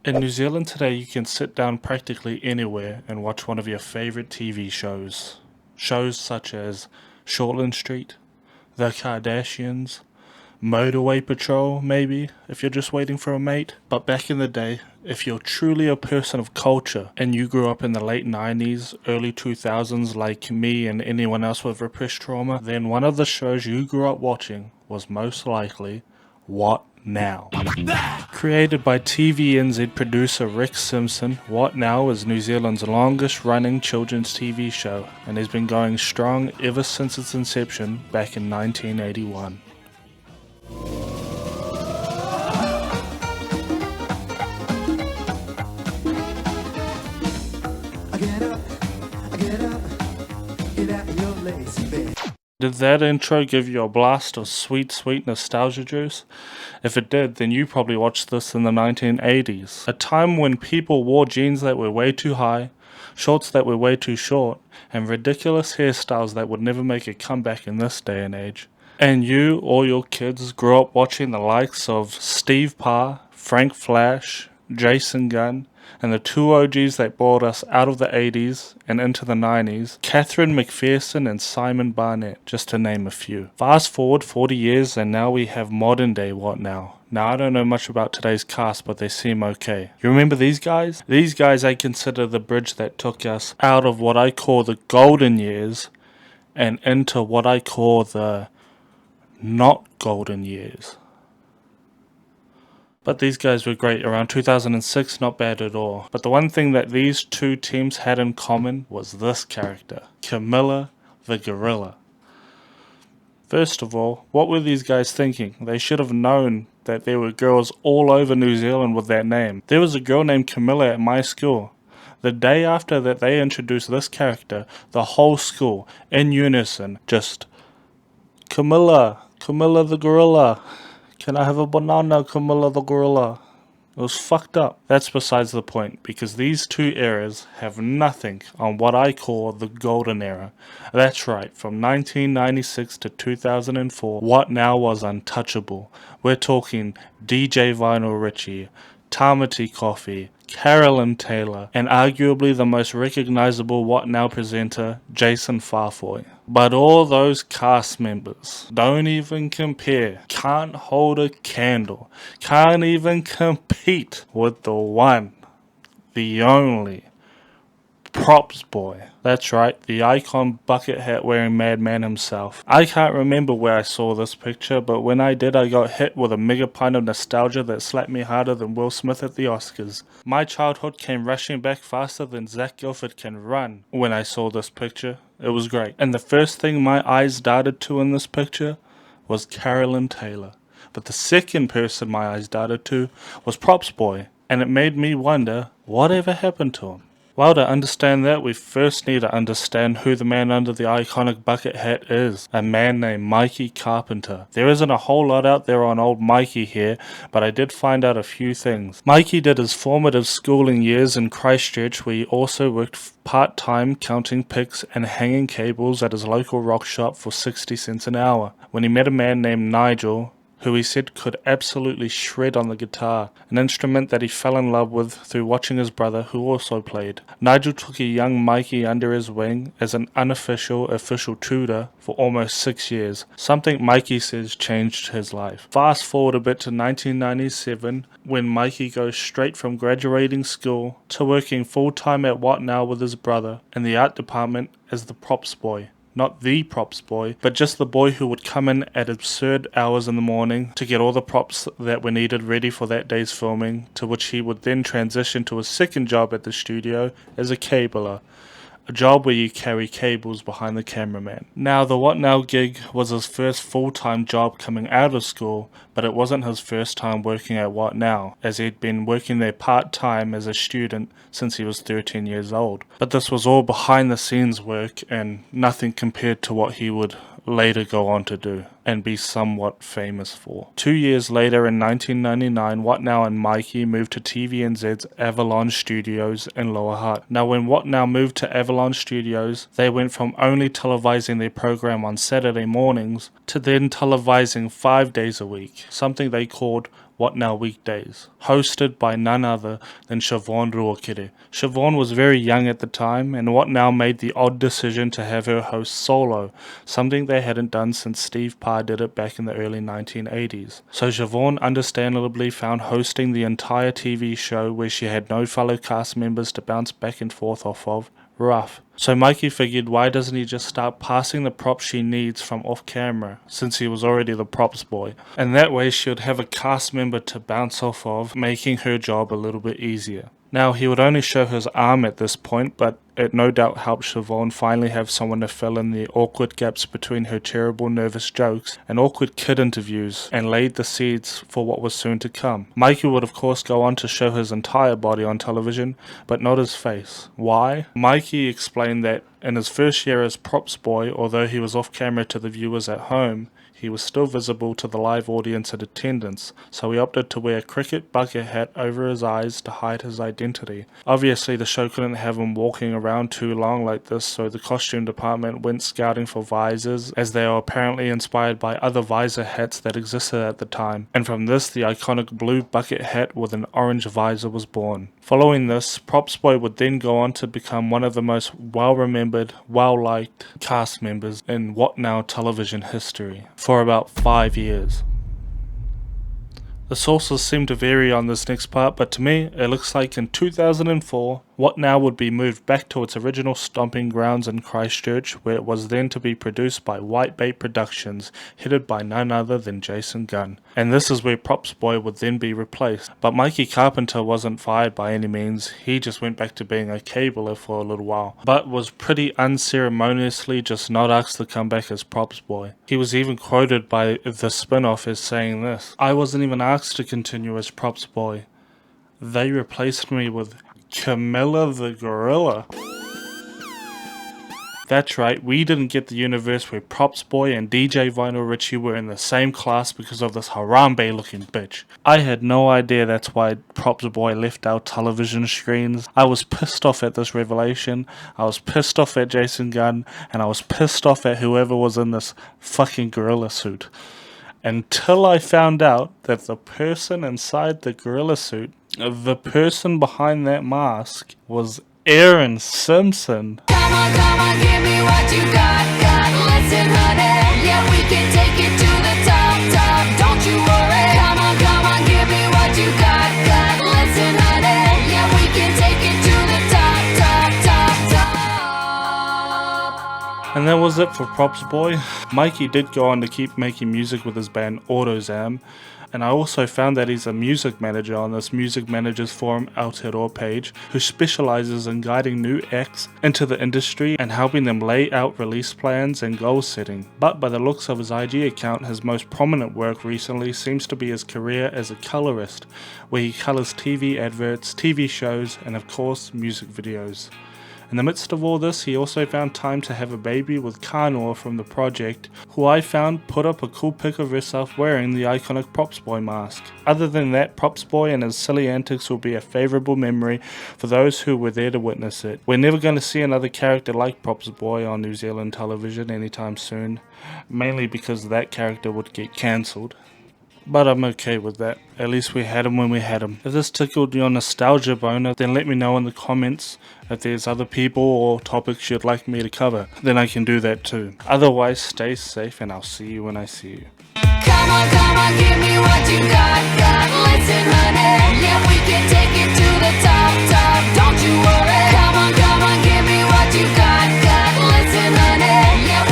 In New Zealand today, you can sit down practically anywhere and watch one of your favorite TV shows. Shows such as Shortland Street, The Kardashians, Motorway Patrol, maybe, if you're just waiting for a mate. But back in the day, if you're truly a person of culture and you grew up in the late 90s, early 2000s like me and anyone else with repressed trauma, then one of the shows you grew up watching was most likely What Now? Created by TVNZ producer Rick Simpson, What Now is New Zealand's longest running children's TV show and has been going strong ever since its inception back in 1981. Get out your lazy bed. Did that intro give you a blast of sweet nostalgia juice? If it did, then you probably watched this in the 1980s. A time when people wore jeans that were way too high, shorts that were way too short, and ridiculous hairstyles that would never make a comeback in this day and age. And you or your kids grew up watching the likes of Steve Parr, Frank Flash, Jason Gunn, and the two OGs that brought us out of the 80s and into the 90s, Catherine McPherson and Simon Barnett, just to name a few. Fast forward 40 years and now we have modern day What Now. Now I don't know much about today's cast, but they seem okay. You remember these guys? These guys I consider the bridge that took us out of what I call the golden years and into what I call the not golden years. But these guys were great. Around 2006, not bad at all. But the one thing that these two teams had in common was this character, Camilla the Gorilla. First of all, what were these guys thinking? They should have known that there were girls all over New Zealand with that name. There was a girl named Camilla at my school. The day after that they introduced this character, the whole school, in unison, just, Camilla the Gorilla. Can I have a banana, Camilla the Gorilla? It was fucked up. That's besides the point, because these two eras have nothing on what I call the golden era. That's right, from 1996 to 2004, What Now was untouchable. We're talking DJ Vinyl Richie, Tamati Coffee, Carolyn Taylor, and arguably the most recognizable What Now presenter, Jason Farfoy. But all those cast members don't even compare, can't hold a candle, can't even compete with the one, the only, Props Boy. That's right, the icon bucket hat wearing madman himself. I can't remember where I saw this picture, but when I did I got hit with a mega pint of nostalgia that slapped me harder than Will Smith at the Oscars. My childhood came rushing back faster than Zach Gilford can run when I saw this picture. It was great. And the first thing my eyes darted to in this picture was Carolyn Taylor. But the second person my eyes darted to was Props Boy, and it made me wonder whatever happened to him. Well, to understand that, we first need to understand who the man under the iconic bucket hat is. A man named Mikey Carpenter. There isn't a whole lot out there on old Mikey here, but I did find out a few things. Mikey did his formative schooling years in Christchurch, where he also worked part-time counting picks and hanging cables at his local rock shop for 60 cents an hour. When he met a man named Nigel, who he said could absolutely shred on the guitar, an instrument that he fell in love with through watching his brother, who also played. Nigel took a young Mikey under his wing as an official tutor for almost 6 years, something Mikey says changed his life. Fast forward a bit to 1997, when Mikey goes straight from graduating school to working full-time at What Now with his brother in the art department as the props boy. Not the props boy, but just the boy who would come in at absurd hours in the morning to get all the props that were needed ready for that day's filming, to which he would then transition to a second job at the studio as a cabler, a job where you carry cables behind the cameraman. Now, the What Now gig was his first full-time job coming out of school, but it wasn't his first time working at What Now, as he'd been working there part-time as a student since he was 13 years old. But this was all behind-the-scenes work and nothing compared to what he would later go on to do and be somewhat famous for. 2 years later, in 1999, What Now and Mikey moved to TVNZ's Avalon Studios in Lower Hutt. Now, when What Now moved to Avalon Studios, they went from only televising their program on Saturday mornings to then televising 5 days a week, something they called What Now Weekdays, hosted by none other than Shavaughn Ruakere. Shavaughn was very young at the time, and What Now made the odd decision to have her host solo, something they hadn't done since Steve Parr did it back in the early 1980s. So Shavaughn understandably found hosting the entire TV show, where she had no fellow cast members to bounce back and forth off of, rough. So Mikey figured, why doesn't he just start passing the props she needs from off camera, since he was already the props boy, and that way she would have a cast member to bounce off of, making her job a little bit easier. Now, he would only show his arm at this point, but it no doubt helped Shavaughn finally have someone to fill in the awkward gaps between her terrible nervous jokes and awkward kid interviews, and laid the seeds for what was soon to come. Mikey would of course go on to show his entire body on television, but not his face. Why? Mikey explained that in his first year as props boy, although he was off camera to the viewers at home, he was still visible to the live audience in attendance, so he opted to wear a cricket bucket hat over his eyes to hide his identity. Obviously, the show couldn't have him walking around too long like this, so the costume department went scouting for visors, as they were apparently inspired by other visor hats that existed at the time, and from this the iconic blue bucket hat with an orange visor was born. Following this, Props Boy would then go on to become one of the most well-remembered, well-liked cast members in What Now television history, for about 5 years. The sources seem to vary on this next part, but to me, it looks like in 2004, What Now would be moved back to its original stomping grounds in Christchurch, where it was then to be produced by Whitebait Productions, headed by none other than Jason Gunn. And this is where Props Boy would then be replaced. But Mikey Carpenter wasn't fired by any means, he just went back to being a cabler for a little while, but was pretty unceremoniously just not asked to come back as Props Boy. He was even quoted by the spin-off as saying this: "I wasn't even asked to continue as Props Boy. They replaced me with Camilla the Gorilla." That's right, we didn't get the universe where Props Boy and DJ Vinyl Richie were in the same class because of this Harambe looking bitch. I had no idea that's why Props Boy left our television screens. I was pissed off at this revelation, I was pissed off at Jason Gunn, and I was pissed off at whoever was in this fucking gorilla suit. Until I found out that the person inside the gorilla suit, the person behind that mask, was Aaron Simpson. Come on, give me what you got. Listen, honey, yeah, we can take it to the top, don't you worry. Come on, give me what you got. Listen, honey, yeah, we can take it to the top. And that was it for Props Boy. Mikey did go on to keep making music with his band AutoZam, and I also found that he's a music manager on this Music Managers Forum Aotearoa page, who specializes in guiding new acts into the industry and helping them lay out release plans and goal setting. But by the looks of his IG account, his most prominent work recently seems to be his career as a colorist, where he colors TV adverts, TV shows, and of course music videos. In the midst of all this, he also found time to have a baby with Kanoa from the project, who I found put up a cool pic of herself wearing the iconic Props Boy mask. Other than that, Props Boy and his silly antics will be a favourable memory for those who were there to witness it. We're never going to see another character like Props Boy on New Zealand television anytime soon, mainly because that character would get cancelled. But I'm okay with that. At least we had him when we had him. If this tickled your nostalgia boner, then let me know in the comments. If there's other people or topics you'd like me to cover, then I can do that too. Otherwise, stay safe and I'll see you when I see you. Come on, give me what you got. Listen, honey, yeah, we can take it